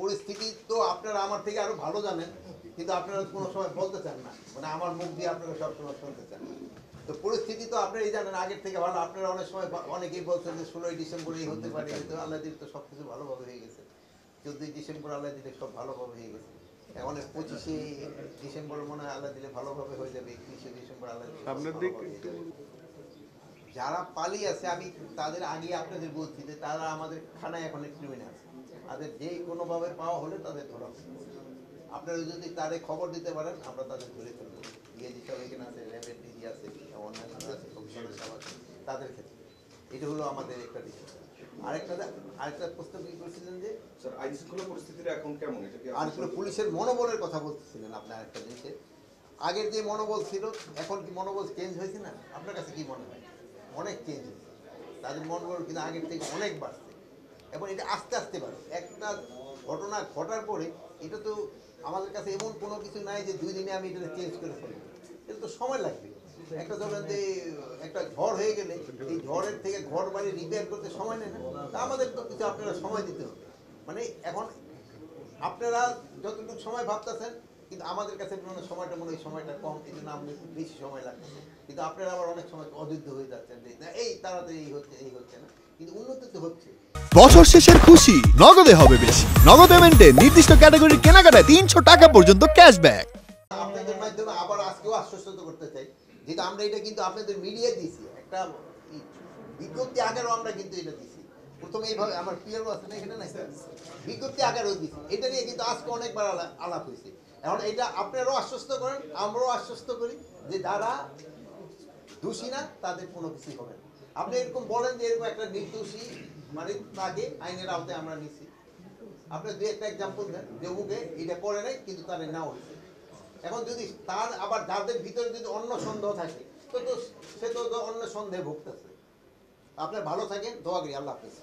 পরিস্থিতি তো আপনারা আমার থেকে আরো ভালো জানেন, কিন্তু আপনারা কোনো সময় বলতে চান না, মানে আমার মুখ দিয়ে আপনারা সবসময় শুনতে চান। তো পরিস্থিতি তো আপনারাই জানেন আগের থেকে ভালো। আপনারা অনেক সময় অনেকেই বলছেন যে 16ই ডিসেম্বরেই হতে পারে, কিন্তু আল্লাহ দিলে তো সব কিছু ভালোভাবে হয়ে গেছে। 14ই ডিসেম্বর আল্লাহ দিলে সব ভালোভাবে হয়ে গেছে। এখন 25শে ডিসেম্বর মনে হয় আল্লাহ দিলে ভালোভাবে হয়ে যাবে, 31শে ডিসেম্বর আল্লাহ দিলে সামনের দিক একটু যারা পালিয়ে আছে আমি তাদের আগে আপনাদের বলছি যে তারা আমাদের থানায় এখন ক্রিমিনাল, তাদের যে কোনোভাবে পাওয়া হলে তাদের ধরা হবে। আপনারা যদি তাদের খবর দিতে পারেন আমরা তাদের ধরে ফেলবো। ডিআইজি সাহেব এখানে আছে, র্যাবের ডিজি আছে, অন্যান্য আছে, কমিশনার সাহেব আছে, তাদের ক্ষেত্রে এটা হলো আমাদের একটা বিষয়। আরেকটা প্রশ্ন কি করছিলেন যে স্যার আইন শৃঙ্খলা পরিস্থিতিটা এখন কেমন, এটা কি আর পুলিশের মনোবলের কথা বলতেছিলেন আপনি আরেকটা জিনিসে। আগের যে মনোবল ছিল এখন কি মনোবল চেঞ্জ হয়েছে না? আপনার কাছে কি মনে হয়? অনেক চেঞ্জ হয়েছে, তাদের মনোবল কিন্তু আগের থেকে অনেক বাড়ছে, এবং এটা আস্তে আস্তে বাড়ছে। একটা ঘটনা ঘটার পরে এটা তো আমাদের কাছে এমন কোনো কিছু নাই যে 2 দিনে আমি এটা চেঞ্জ করে ফেলবো, এটা তো সময় লাগবে। একটা ধরেন যে একটা ঝড় হয়ে গেলে এই ঝড়ের থেকে ঘর বাড়ি রিপেয়ার করতে সময় নেয় না, তা আমাদের তো কিছু আপনারা সময় দিতে হবে। মানে এখন আপনারা যতটুকু সময় ভাবতেছেন, কিন্তু আমাদের কাছে মনে হয় সময়টা মনে হয় সময়টা কম, এই জন্য আমাদের একটু বেশি সময় লাগতেছে। কিন্তু আপনারা আবার অনেক সময় অযুদ্ধ হয়ে যাচ্ছেন যে না এই তাড়াতাড়ি এই হচ্ছে না, কিন্তু উন্নতি তো হচ্ছে। বছর শেষের খুশি নগদে হবে বেশি। নগদ পেমেন্টে নির্দিষ্ট ক্যাটাগরির কেনাকাটায় 300 টাকা পর্যন্ত ক্যাশব্যাক। আপনাদের মাধ্যমে আবার আজকেও আশ্বস্ত করতে চাই, যেটা আমরা এটা কিন্তু আপনাদের মিডিয়ায় দিয়েছি, একটা বিজ্ঞপ্তি আকারও আমরা কিন্তু এটা দিয়েছি। প্রথমে এইভাবে আমার পিয়ারও আছে না এখানে, না বিজ্ঞপ্তি আকারেও দিয়েছি। এটা নিয়ে কিন্তু আজকে অনেকবার আলাপ হয়েছে। এখন এটা আপনারাও আশ্বস্ত করেন, আমরাও আশ্বস্ত করি যে যারা দোষী না তাদের কোনো কিছু হবে না। আপনি এরকম বলেন যে এরকম একটা নির্দোষী মানে তাকে আইনের আওতায় আমরা নিচ্ছি, আপনি 2-1টা এক্সাম্পল দেন যে মুখে এটা করে নাই কিন্তু তার নাও হয়েছে। এখন যদি তার আবার যাদের ভিতরে যদি অন্য সন্দেহ থাকে তো সে তো অন্য সন্দেহে ভুগতেছে। আপনার ভালো থাকেন, দোয়া করি, আল্লাহ হাফেজ।